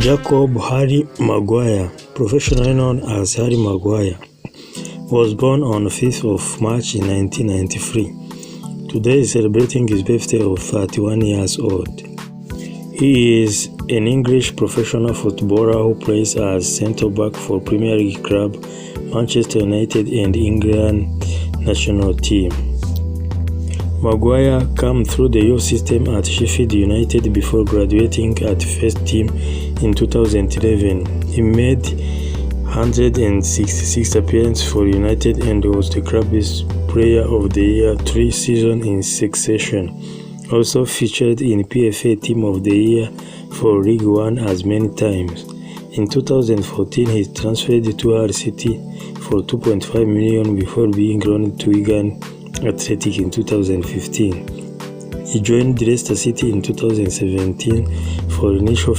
Jacob Harry Maguire, professionally known as Harry Maguire, was born on 5th of March in 1993. Today is celebrating his birthday of 31 years old. He is an English professional footballer who plays as centre-back for Premier League club Manchester United and England national team. Maguire came through the youth system at Sheffield United before graduating at first team in 2011. He made 166 appearances for United and was the club's Player of the Year 3 seasons in succession. Also featured in PFA Team of the Year for League One as many times. In 2014, he transferred to Hull City for $2.5 million before being loaned to Wigan Athletic in 2015. He joined Leicester City in 2017 for initial